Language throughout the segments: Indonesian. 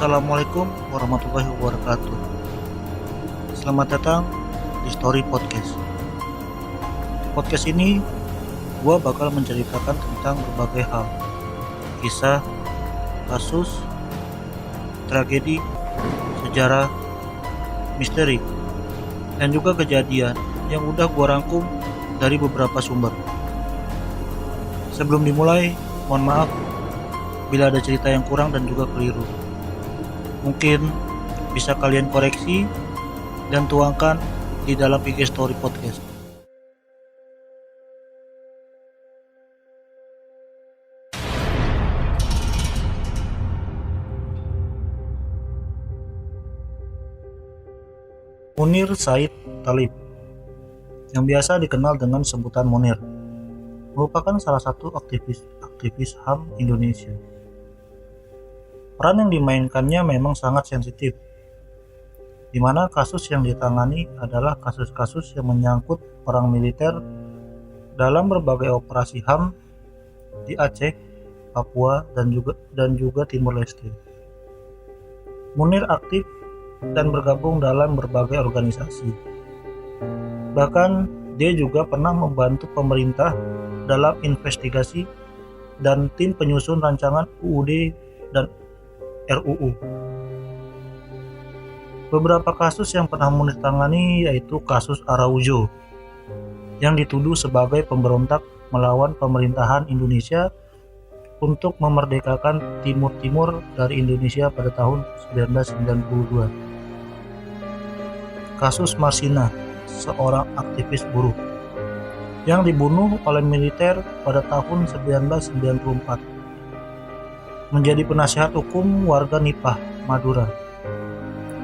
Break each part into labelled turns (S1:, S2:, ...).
S1: Assalamualaikum warahmatullahi wabarakatuh. Selamat datang di Story Podcast. Di podcast ini, gua bakal menceritakan tentang berbagai hal, kisah, kasus, tragedi, sejarah, misteri, dan juga kejadian yang udah gua rangkum dari beberapa sumber. Sebelum dimulai, mohon maaf bila ada cerita yang kurang dan juga keliru. Mungkin bisa kalian koreksi dan tuangkan di dalam IG Story Podcast. Munir Said Thalib, yang biasa dikenal dengan sebutan Munir, merupakan salah satu aktivis HAM Indonesia. Peran yang dimainkannya memang sangat sensitif, di mana kasus yang ditangani adalah kasus-kasus yang menyangkut perang militer dalam berbagai operasi HAM di Aceh, Papua, dan juga Timor Leste. Munir aktif dan bergabung dalam berbagai organisasi. Bahkan dia juga pernah membantu pemerintah dalam investigasi dan tim penyusun rancangan UUD dan RUU. Beberapa kasus yang pernah Munir tangani yaitu kasus Araujo, yang dituduh sebagai pemberontak melawan pemerintahan Indonesia untuk memerdekakan Timur dari Indonesia pada tahun 1992. Kasus Marsina, seorang aktivis buruh, yang dibunuh oleh militer pada tahun 1994. Menjadi penasihat hukum warga Nipah, Madura,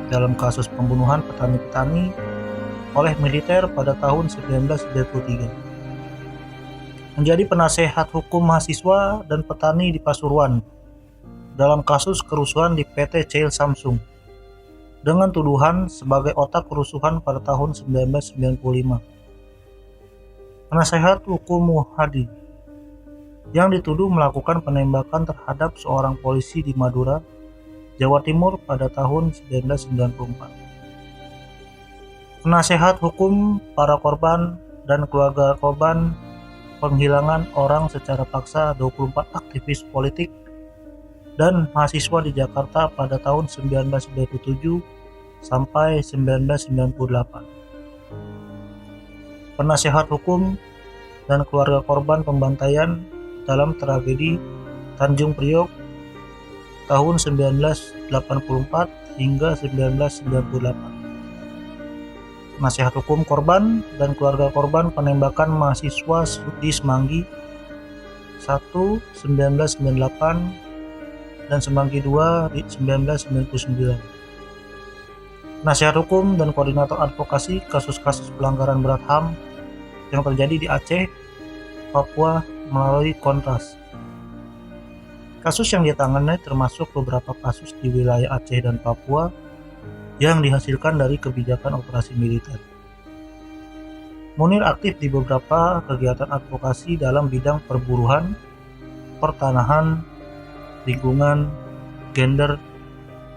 S1: dalam kasus pembunuhan petani-petani oleh militer pada tahun 1993. Menjadi penasehat hukum mahasiswa dan petani di Pasuruan dalam kasus kerusuhan di PT Ceil Samsung dengan tuduhan sebagai otak kerusuhan pada tahun 1995. Penasehat hukum Muhadi, yang dituduh melakukan penembakan terhadap seorang polisi di Madura, Jawa Timur pada tahun 1994. Penasehat hukum para korban dan keluarga korban penghilangan orang secara paksa 24 aktivis politik dan mahasiswa di Jakarta pada tahun 1997 sampai 1998. Penasehat hukum dan keluarga korban pembantaian dalam tragedi Tanjung Priok tahun 1984 hingga 1998. Nasihat hukum korban dan keluarga korban penembakan mahasiswa di Semanggi 1 1998 dan Semanggi 2 di 1999. Nasihat hukum dan koordinator advokasi kasus-kasus pelanggaran berat HAM yang terjadi di Aceh, Papua melalui Kontras. Kasus yang ditangani termasuk beberapa kasus di wilayah Aceh dan Papua yang dihasilkan dari kebijakan operasi militer. Munir aktif di beberapa kegiatan advokasi dalam bidang perburuhan, pertanahan, lingkungan, gender,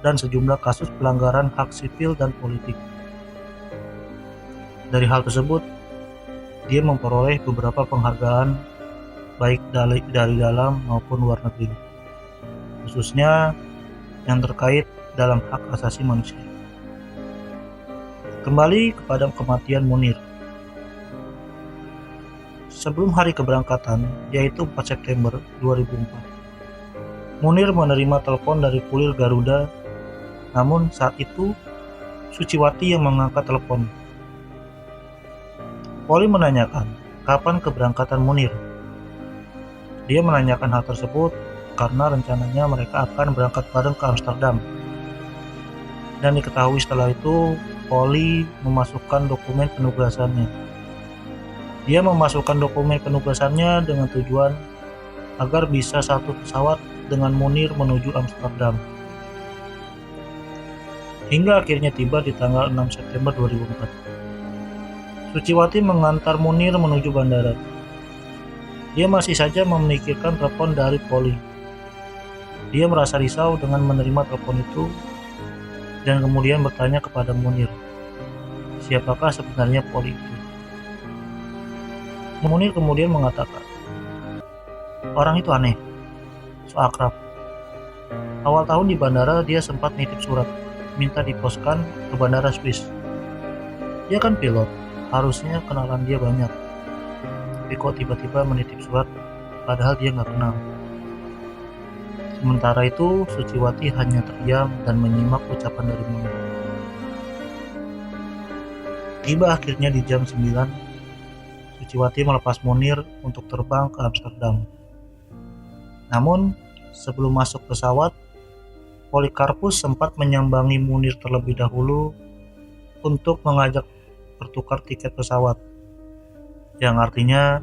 S1: dan sejumlah kasus pelanggaran hak sipil dan politik. Dari hal tersebut, dia memperoleh beberapa penghargaan baik dari dalam maupun luar negeri, khususnya yang terkait dalam hak asasi manusia. Kembali kepada kematian Munir. Sebelum hari keberangkatan, yaitu 4 September 2004, Munir menerima telepon dari kulir Garuda, namun saat itu Suciwati yang mengangkat telepon. Poli menanyakan kapan keberangkatan Munir. Dia menanyakan hal tersebut karena rencananya mereka akan berangkat bareng ke Amsterdam. Dan diketahui setelah itu, Poli memasukkan dokumen penugasannya. Dia memasukkan dokumen penugasannya dengan tujuan agar bisa satu pesawat dengan Munir menuju Amsterdam. Hingga akhirnya tiba di tanggal 6 September 2004. Suciwati mengantar Munir menuju bandara. Dia masih saja memikirkan telepon dari Poli. Dia merasa risau dengan menerima telepon itu dan kemudian bertanya kepada Munir, siapakah sebenarnya Poli itu? Munir kemudian mengatakan, orang itu aneh, so akrab. Awal tahun di bandara dia sempat nitip surat, minta diposkan ke bandara Swiss. Dia kan pilot, harusnya kenalan dia banyak. Tapi kok tiba-tiba menitip surat, padahal dia nggak kenal. Sementara itu, Suciwati hanya terdiam dan menyimak ucapan dari Munir. Tiba akhirnya di jam 9, Suciwati melepas Munir untuk terbang ke Amsterdam. Namun, sebelum masuk pesawat, Polikarpus sempat menyambangi Munir terlebih dahulu untuk mengajak bertukar tiket pesawat, yang artinya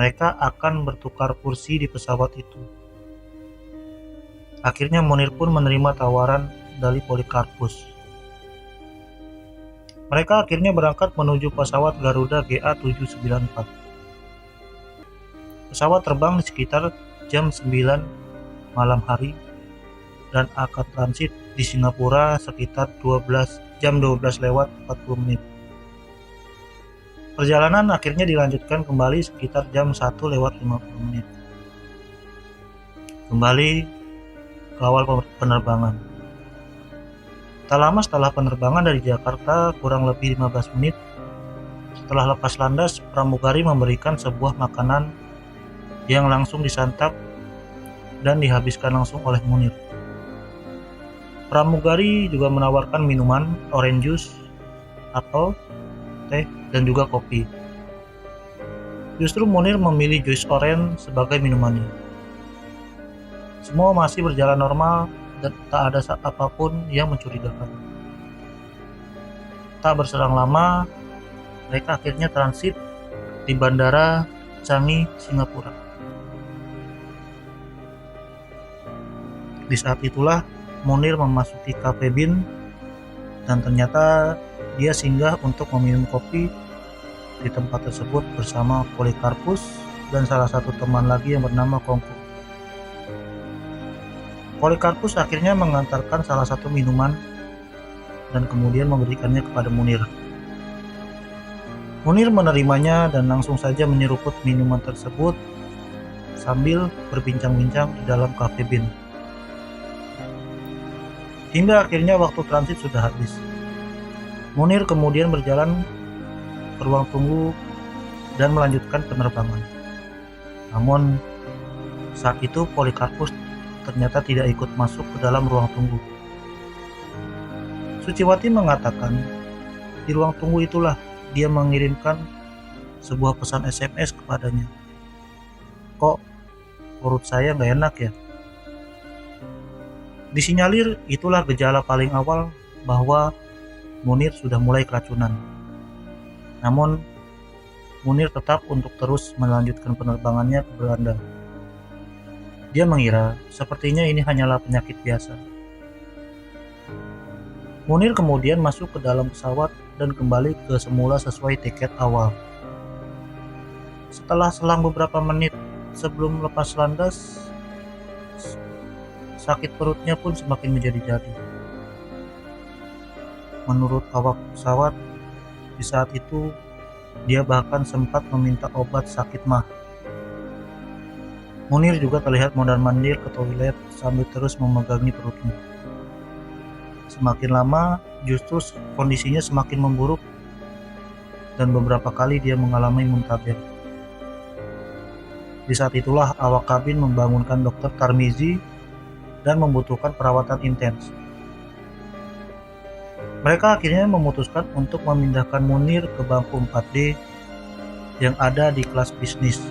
S1: mereka akan bertukar kursi di pesawat itu. Akhirnya Munir pun menerima tawaran dari Polikarpus. Mereka akhirnya berangkat menuju pesawat Garuda GA794. Pesawat terbang di sekitar jam 9 malam hari dan akan transit di Singapura sekitar jam 12 lewat 40 menit. Perjalanan akhirnya dilanjutkan kembali sekitar jam 1 lewat 50 menit. Kembali ke awal penerbangan. Tak lama setelah penerbangan dari Jakarta, kurang lebih 15 menit setelah lepas landas, pramugari memberikan sebuah makanan yang langsung disantap dan dihabiskan langsung oleh Munir. Pramugari juga menawarkan minuman, orange juice, apel, teh, dan juga kopi. Justru Munir memilih jus orange sebagai minumannya. Semua masih berjalan normal dan tak ada apapun yang mencurigakan. Tak berselang lama, mereka akhirnya transit di Bandara Changi, Singapura. Di saat itulah Munir memasuki Cafe Bean dan ternyata dia singgah untuk meminum kopi di tempat tersebut bersama Polikarpus dan salah satu teman lagi yang bernama Kongku. Polikarpus akhirnya mengantarkan salah satu minuman dan kemudian memberikannya kepada Munir. Munir menerimanya dan langsung saja menyeruput minuman tersebut sambil berbincang-bincang di dalam Cafe Bean. Hingga akhirnya waktu transit sudah habis. Munir kemudian berjalan ke ruang tunggu dan melanjutkan penerbangan. Namun, saat itu Polikarpus ternyata tidak ikut masuk ke dalam ruang tunggu. Suciwati mengatakan, di ruang tunggu itulah dia mengirimkan sebuah pesan SMS kepadanya. Kok perut saya nggak enak ya? Disinyalir itulah gejala paling awal bahwa Munir sudah mulai keracunan. Namun, Munir tetap untuk terus melanjutkan penerbangannya ke Belanda. Dia mengira sepertinya ini hanyalah penyakit biasa. Munir kemudian masuk ke dalam pesawat dan kembali ke semula sesuai tiket awal. Setelah selang beberapa menit sebelum lepas landas, sakit perutnya pun semakin menjadi-jadi. Menurut awak pesawat, di saat itu dia bahkan sempat meminta obat sakit mah. Munir juga terlihat mondar-mandir ke toilet sambil terus memegangi perutnya. Semakin lama, justru kondisinya semakin memburuk dan beberapa kali dia mengalami muntaber. Di saat itulah awak kabin membangunkan Dr. Tarmizi dan membutuhkan perawatan intens. Mereka akhirnya memutuskan untuk memindahkan Munir ke bangku 4D yang ada di kelas bisnis.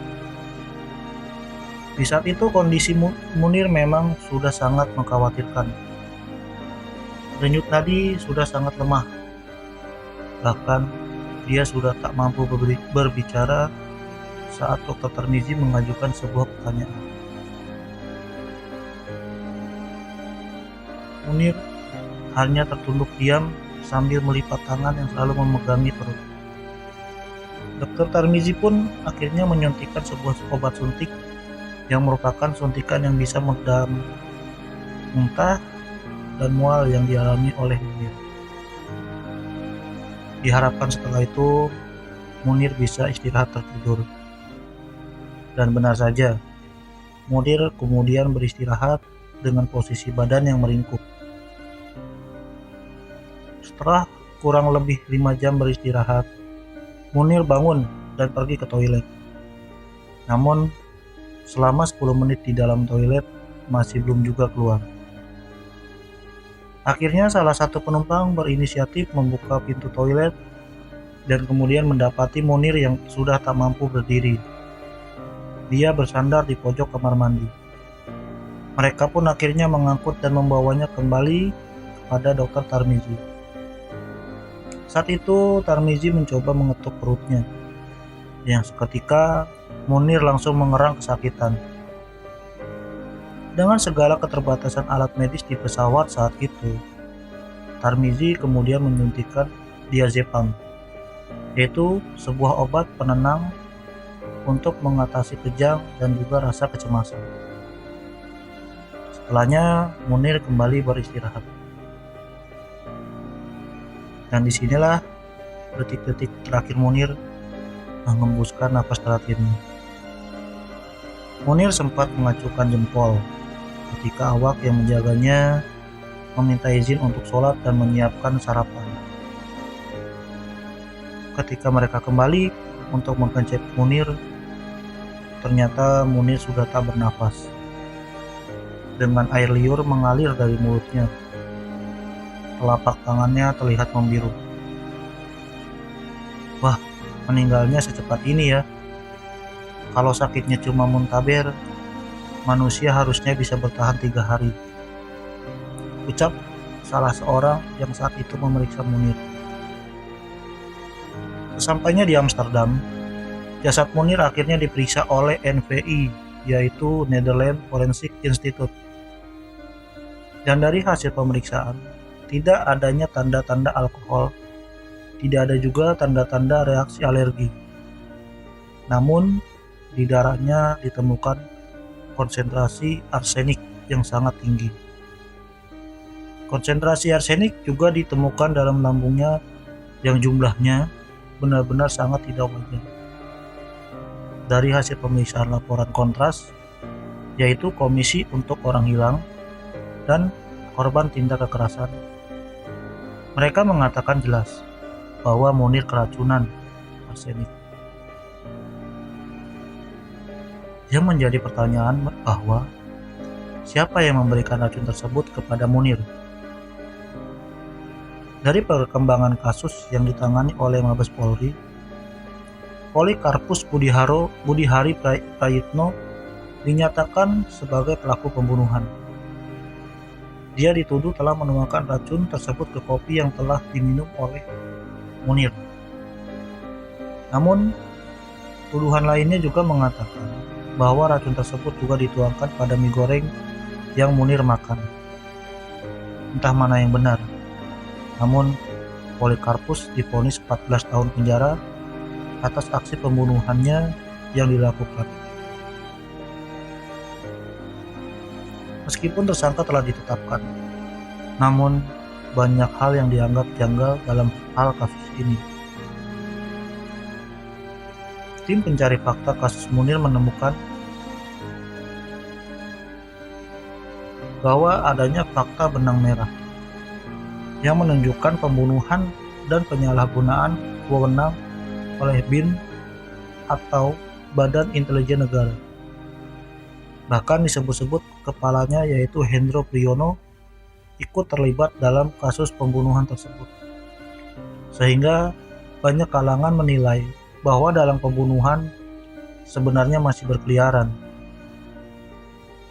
S1: Di saat itu kondisi Munir memang sudah sangat mengkhawatirkan. Denyut nadi sudah sangat lemah. Bahkan dia sudah tak mampu berbicara saat Dr. Tarmizi mengajukan sebuah pertanyaan. Munir hanya tertunduk diam sambil melipat tangan yang selalu memegangi perut. Dr. Tarmizi pun akhirnya menyuntikkan sebuah obat suntik yang merupakan suntikan yang bisa meredam muntah, dan mual yang dialami oleh Munir. Diharapkan setelah itu Munir bisa istirahat tertidur. Dan benar saja, Munir kemudian beristirahat dengan posisi badan yang meringkuk. Setelah kurang lebih 5 jam beristirahat, Munir bangun dan pergi ke toilet. Namun, selama 10 menit di dalam toilet, masih belum juga keluar. Akhirnya salah satu penumpang berinisiatif membuka pintu toilet dan kemudian mendapati Munir yang sudah tak mampu berdiri. Dia bersandar di pojok kamar mandi. Mereka pun akhirnya mengangkut dan membawanya kembali kepada Dr. Tarmizi. Saat itu Tarmizi mencoba mengetuk perutnya, yang seketika Munir langsung mengerang kesakitan. Dengan segala keterbatasan alat medis di pesawat saat itu, Tarmizi kemudian menyuntikkan diazepam, yaitu sebuah obat penenang untuk mengatasi kejang dan juga rasa kecemasan. Setelahnya Munir kembali beristirahat. Dan disinilah detik-detik terakhir Munir mengembuskan napas terakhirnya. Munir sempat mengacukan jempol ketika awak yang menjaganya meminta izin untuk sholat dan menyiapkan sarapan. Ketika mereka kembali untuk mengkencet Munir, ternyata Munir sudah tak bernafas. Dengan air liur mengalir dari mulutnya, telapak tangannya terlihat membiru. Wah, meninggalnya secepat ini ya. Kalau sakitnya cuma muntaber, manusia harusnya bisa bertahan 3 hari. Ucap salah seorang yang saat itu memeriksa Munir. Sesampainya di Amsterdam, jasad Munir akhirnya diperiksa oleh NVI, yaitu Netherlands Forensic Institute. Dan dari hasil pemeriksaan, tidak adanya tanda-tanda alkohol, tidak ada juga tanda-tanda reaksi alergi. Namun, di darahnya ditemukan konsentrasi arsenik yang sangat tinggi. Konsentrasi arsenik juga ditemukan dalam lambungnya yang jumlahnya benar-benar sangat tidak wajar. Dari hasil pemeriksaan laporan kontras, yaitu Komisi untuk Orang Hilang dan Korban Tindak Kekerasan, mereka mengatakan jelas bahwa Munir keracunan arsenik. Yang menjadi pertanyaan bahwa siapa yang memberikan racun tersebut kepada Munir? Dari perkembangan kasus yang ditangani oleh Mabes Polri, Polikarpus Budihari Prayitno dinyatakan sebagai pelaku pembunuhan. Dia dituduh telah menuangkan racun tersebut ke kopi yang telah diminum oleh Munir. Namun, tuduhan lainnya juga mengatakan bahwa racun tersebut juga dituangkan pada mie goreng yang Munir makan. Entah mana yang benar. Namun, Polikarpus divonis 14 tahun penjara atas aksi pembunuhannya yang dilakukan. Meskipun tersangka telah ditetapkan, namun banyak hal yang dianggap janggal dalam hal kasus ini. Tim pencari fakta kasus Munir menemukan bahwa adanya fakta benang merah yang menunjukkan pembunuhan dan penyalahgunaan wewenang oleh BIN atau Badan Intelijen Negara. Bahkan disebut-sebut kepalanya, yaitu Hendro Priyono, ikut terlibat dalam kasus pembunuhan tersebut. Sehingga banyak kalangan menilai bahwa dalam pembunuhan sebenarnya masih berkeliaran.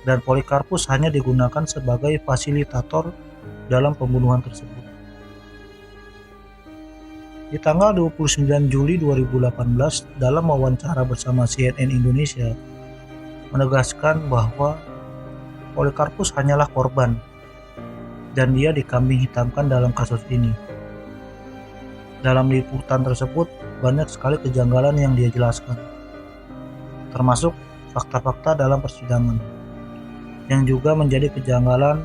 S1: Dan Polikarpus hanya digunakan sebagai fasilitator dalam pembunuhan tersebut. Di tanggal 29 Juli 2018 dalam wawancara bersama CNN Indonesia menegaskan bahwa Polikarpus hanyalah korban dan dia dikambing hitamkan dalam kasus ini. Dalam liputan tersebut banyak sekali kejanggalan yang dia jelaskan, termasuk fakta-fakta dalam persidangan yang juga menjadi kejanggalan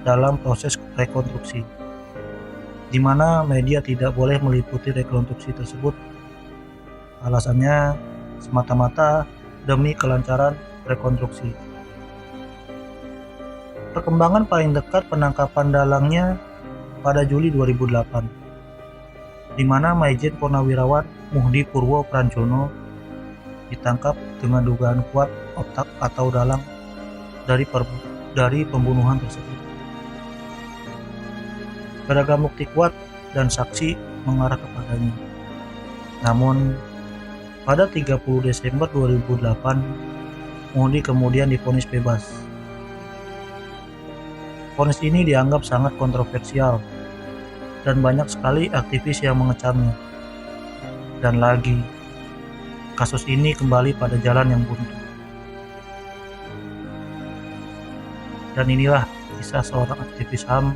S1: dalam proses rekonstruksi, di mana media tidak boleh meliputi rekonstruksi tersebut. Alasannya semata-mata demi kelancaran rekonstruksi. Perkembangan paling dekat penangkapan dalangnya pada Juli 2008, di mana Maijen Purnawirawan Muhdi Purwo Pranjono ditangkap dengan dugaan kuat otak atau dalang dari pembunuhan tersebut. Beragam bukti kuat dan saksi mengarah kepadanya. Namun, pada 30 Desember 2008, Muhdi kemudian divonis bebas. Vonis ini dianggap sangat kontroversial dan banyak sekali aktivis yang mengecamnya. Dan lagi, kasus ini kembali pada jalan yang buntu. Dan inilah kisah seorang aktivis HAM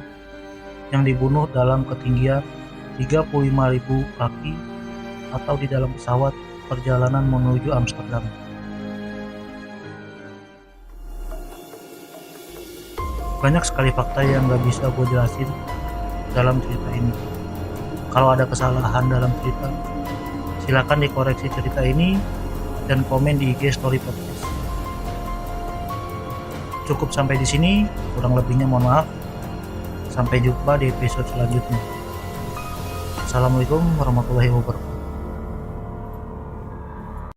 S1: yang dibunuh dalam ketinggian 35.000 kaki atau di dalam pesawat perjalanan menuju Amsterdam. Banyak sekali fakta yang gak bisa gue jelasin dalam cerita ini. Kalau ada kesalahan dalam cerita, silakan dikoreksi cerita ini dan komen di IG Story Podcast. Cukup sampai di sini, kurang lebihnya mohon maaf. Sampai jumpa di episode selanjutnya. Assalamualaikum warahmatullahi wabarakatuh.